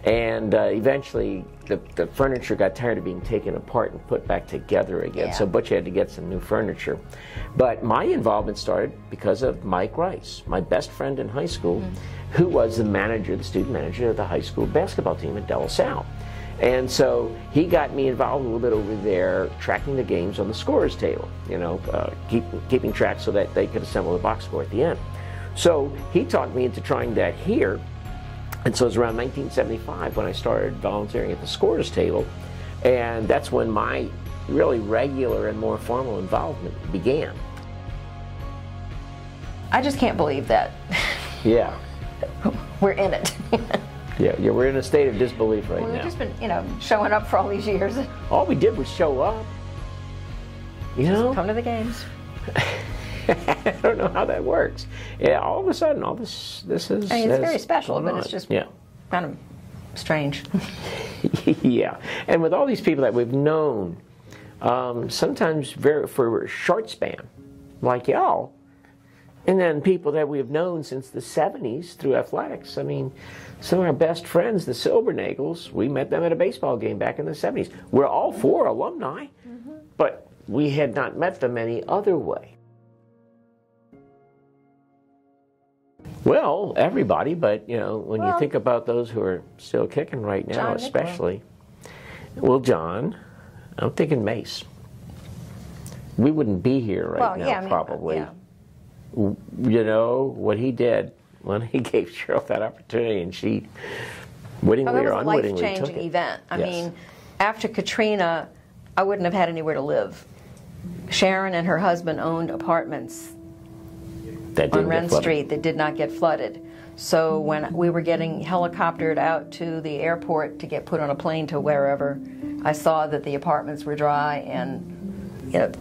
And eventually, the furniture got tired of being taken apart and put back together again. Yeah. So Butch had to get some new furniture. But my involvement started because of Mike Rice, my best friend in high school, who was the manager, the student manager of the high school basketball team at De La Salle. And so he got me involved a little bit over there, tracking the games on the scorer's table, you know, keeping track so that they could assemble the box score at the end. So he talked me into trying that here. And so it was around 1975 when I started volunteering at the scorer's table, and that's when my really regular and more formal involvement began. I just can't believe that. Yeah. We're in it. Yeah, we're in a state of disbelief right We've now. just been, you know, showing up for all these years. All we did was show up. You know? Come to the games. I don't know how that works. Yeah, all of a sudden, all this is. I mean, it's very special, but on. it's just yeah. kind of strange. Yeah, and with all these people that we've known, sometimes for a short span, like y'all, and then people that we've known since the 70s through athletics. I mean, some of our best friends, the Silbernagels, we met them at a baseball game back in the 70s. We're all four alumni, but we had not met them any other way. Well, everybody, but, you know, when you think about those who are still kicking right now, John especially. Well, John, I'm thinking Mace. We wouldn't be here right now, probably. Yeah. You know, what he did when he gave Cheryl that opportunity, and she wittingly or unwittingly took it. That was a life-changing event. I Yes. mean, after Katrina, I wouldn't have had anywhere to live. Sharon and her husband owned apartments That on didn't Wren get flooded. Street that did not get flooded. So when we were getting helicoptered out to the airport to get put on a plane to wherever, I saw that the apartments were dry and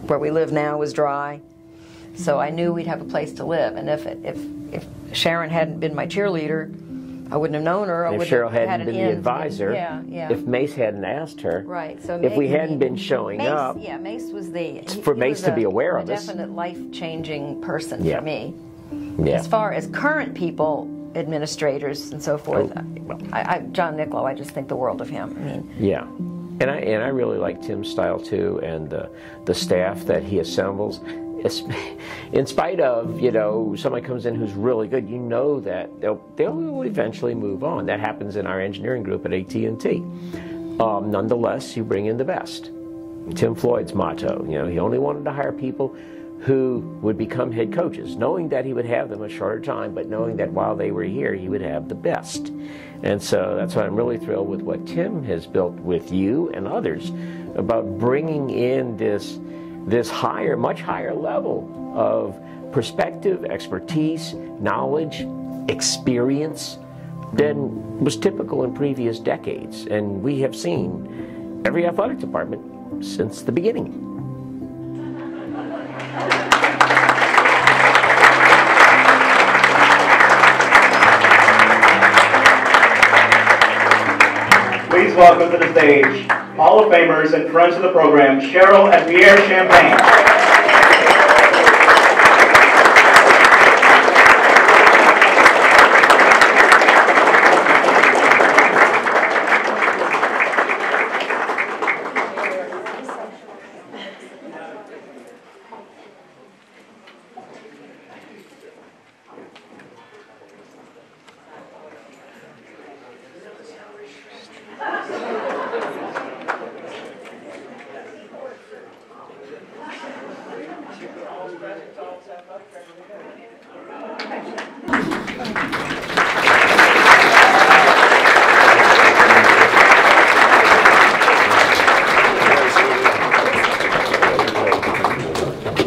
where we live now was dry. So I knew we'd have a place to live. And if Sharon hadn't been my cheerleader, I wouldn't have known her. I If wouldn't Cheryl have had hadn't an been the inn. advisor, Yeah. if Mace hadn't asked her, Right. So if we hadn't been showing Mace, up, yeah, Mace was the for he Mace was to be aware of a us. definite life-changing person Yeah. for me. yeah. As far as current people, administrators and so forth, John Niccolo, I just think the world of him. I mean, Yeah, and I really like Tim's style too, and the staff that he assembles. In spite of somebody comes in who's really good, that they'll eventually move on. That happens in our engineering group at AT&T. Nonetheless, you bring in the best. Tim Floyd's motto. He only wanted to hire people who would become head coaches, knowing that he would have them a shorter time, but knowing that while they were here, he would have the best. And so that's why I'm really thrilled with what Tim has built with you and others about bringing in this higher, much higher level of perspective, expertise, knowledge, experience than was typical in previous decades. And we have seen every athletic department since the beginning. Please welcome to the stage Hall of Famers and friends of the program, Cheryl and Pierre Champagne.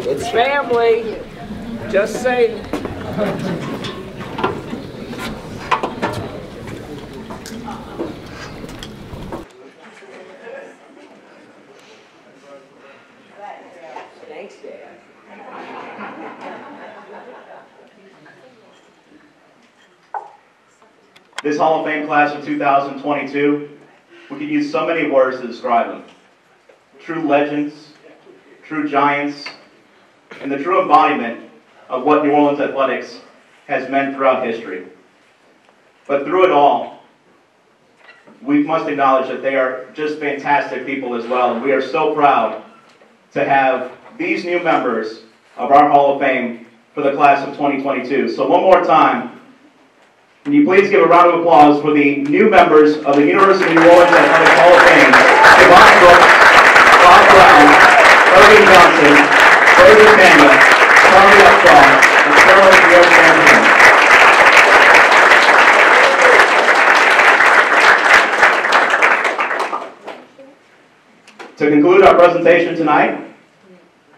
It's family. Just saying. Thanks, Dad. This Hall of Fame class of 2022, we could use so many words to describe them. True legends, true giants, and the true embodiment of what New Orleans athletics has meant throughout history. But through it all, we must acknowledge that they are just fantastic people as well. And we are so proud to have these new members of our Hall of Fame for the class of 2022. So one more time, can you please give a round of applause for the new members of the University of New Orleans Athletics Hall of Fame, Devon Brooks, Bob Brown, Irving Johnson, Berger Tanga, Charlie Upshaw, and Cheryl and Pierre Champagne. To conclude our presentation tonight,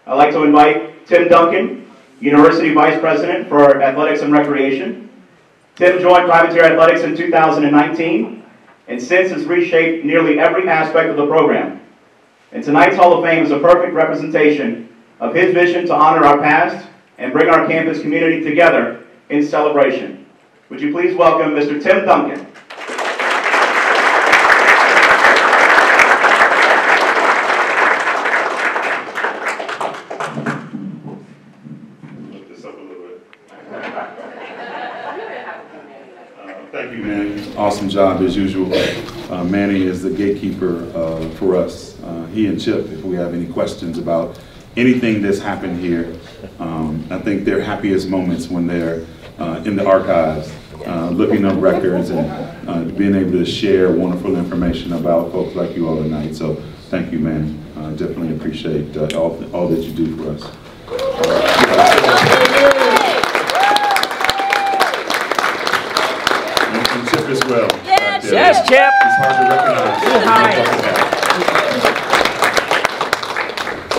I'd like to invite Tim Duncan, University Vice President for Athletics and Recreation. Tim joined Privateer Athletics in 2019, and since has reshaped nearly every aspect of the program. And tonight's Hall of Fame is a perfect representation of his vision to honor our past and bring our campus community together in celebration. Would you please welcome Mr. Tim Duncan. Thank you, Manny. Awesome job as usual. Manny is the gatekeeper for us. He and Chip, if we have any questions about anything that's happened here, I think their happiest moments when they're in the archives, looking up records and being able to share wonderful information about folks like you all tonight. So thank you, Manny. Definitely appreciate all that you do for us. Chip as well. Yes, Chip. It's hard to recognize.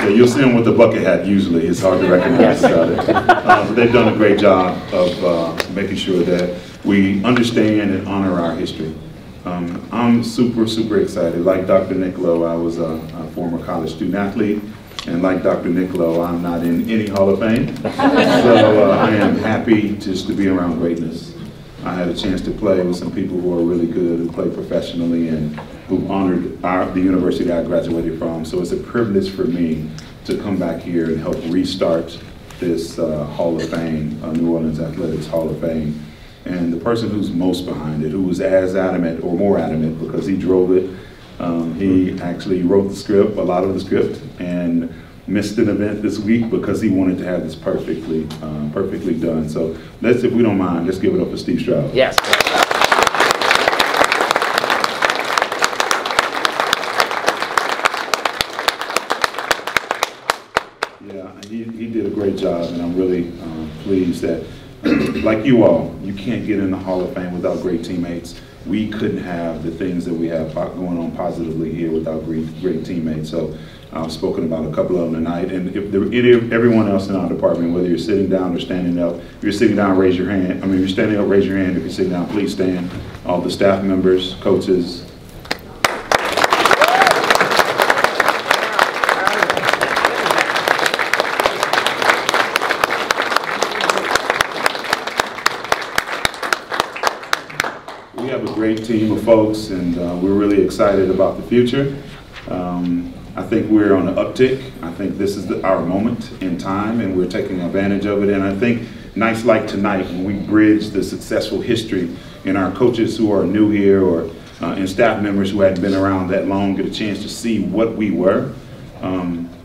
So you'll see them with the bucket hat usually. It's hard to recognize each other. But they've done a great job of making sure that we understand and honor our history. I'm super excited. Like Dr. Niccolo, I was a former college student athlete. And like Dr. Niccolo, I'm not in any Hall of Fame. So I am happy just to be around greatness. I had a chance to play with some people who are really good, who play professionally, and who honored the university that I graduated from. So it's a privilege for me to come back here and help restart this Hall of Fame, New Orleans Athletics Hall of Fame. And the person who's most behind it, who was as adamant or more adamant because he drove it, he actually wrote the script, a lot of the script, and missed an event this week because he wanted to have this perfectly done. So let's, if we don't mind, let's give it up for Steve Stroud. Yes. Yeah, he did a great job, and I'm really pleased that, like you all, you can't get in the Hall of Fame without great teammates. We couldn't have the things that we have going on positively here without great teammates. So I've spoken about a couple of them tonight, and if everyone else in our department, whether you're sitting down or standing up, if you're sitting down, raise your hand. I mean, if you're standing up, raise your hand. If you're sitting down, please stand. All the staff members, coaches. We have a great team of folks, and we're really excited about the future. I think we're on an uptick. I think this is our moment in time, and we're taking advantage of it. And I think nights like tonight, when we bridge the successful history, and our coaches who are new here, or and staff members who hadn't been around that long, get a chance to see what we were.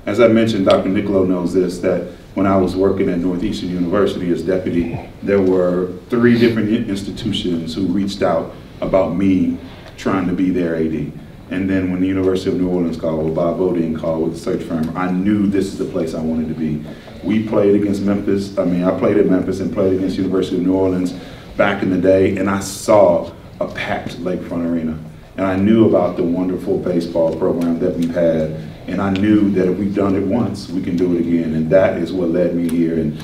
As I mentioned, Dr. Niccolo knows this, that when I was working at Northeastern University as deputy, there were 3 different institutions who reached out about me trying to be their AD. And then when the University of New Orleans called, or Bob Bodine called with the search firm, I knew this is the place I wanted to be. We played against Memphis. I mean, I played at Memphis and played against University of New Orleans back in the day, and I saw a packed Lakefront Arena. And I knew about the wonderful baseball program that we've had, and I knew that if we've done it once, we can do it again. And that is what led me here. And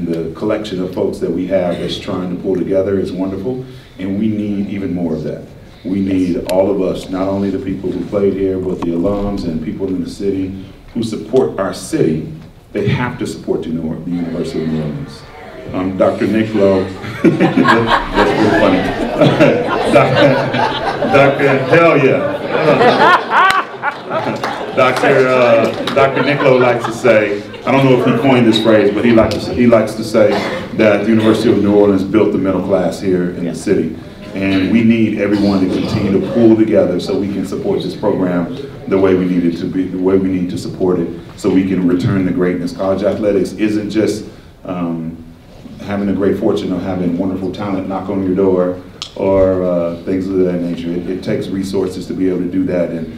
the collection of folks that we have that's trying to pull together is wonderful, and we need even more of that. We need all of us, not only the people who played here, but the alums and people in the city who support our city. They have to support the University of New Orleans. Dr. Niccolo, that's pretty funny. Dr. Hell yeah. Dr. Niccolo likes to say, I don't know if he coined this phrase, but he likes to say that the University of New Orleans built the middle class here in the city. And we need everyone to continue to pull together so we can support this program the way we need it to be, the way we need to support it, so we can return to greatness. College athletics isn't just having the great fortune of having wonderful talent knock on your door or things of that nature. It takes resources to be able to do that, and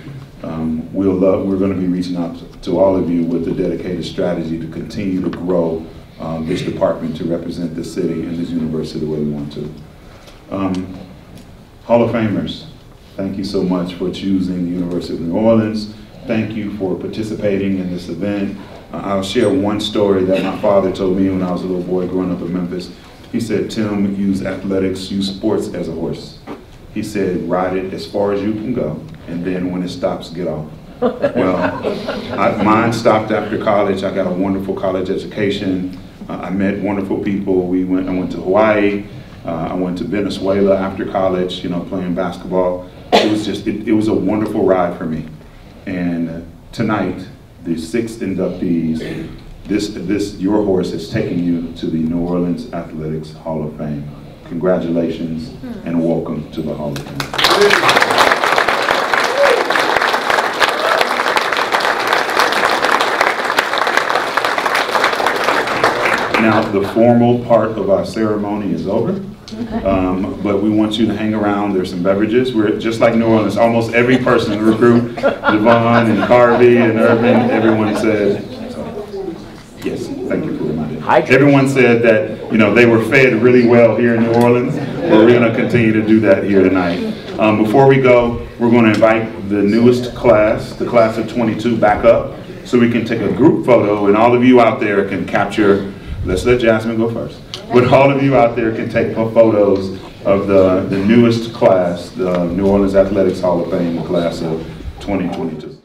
we're going to be reaching out to all of you with a dedicated strategy to continue to grow this department to represent this city and this university the way we want to. Hall of Famers, thank you so much for choosing the University of New Orleans. Thank you for participating in this event. I'll share one story that my father told me when I was a little boy growing up in Memphis. He said, Tim, use athletics, use sports as a horse. He said, ride it as far as you can go, and then when it stops, get off. Well, mine stopped after college. I got a wonderful college education. I met wonderful people. I went to Hawaii. I went to Venezuela after college, playing basketball. It was just, it was a wonderful ride for me. And tonight, the 6 inductees, your horse is taking you to the New Orleans Athletics Hall of Fame. Congratulations and welcome to the Hall of Fame. Now, the formal part of our ceremony is over. But we want you to hang around. There's some beverages. We're just like New Orleans. Almost every person in the group, Devon and Carvey and Urban, everyone said, yes, thank you for reminding me. Everyone said that, they were fed really well here in New Orleans, but we're going to continue to do that here tonight. Before we go, we're going to invite the newest class, the class of 22, back up. so we can take a group photo, and all of you out there can capture. Let's let Jasmine go first. But all of you out there can take photos of the newest class, the New Orleans Athletics Hall of Fame class of 2022.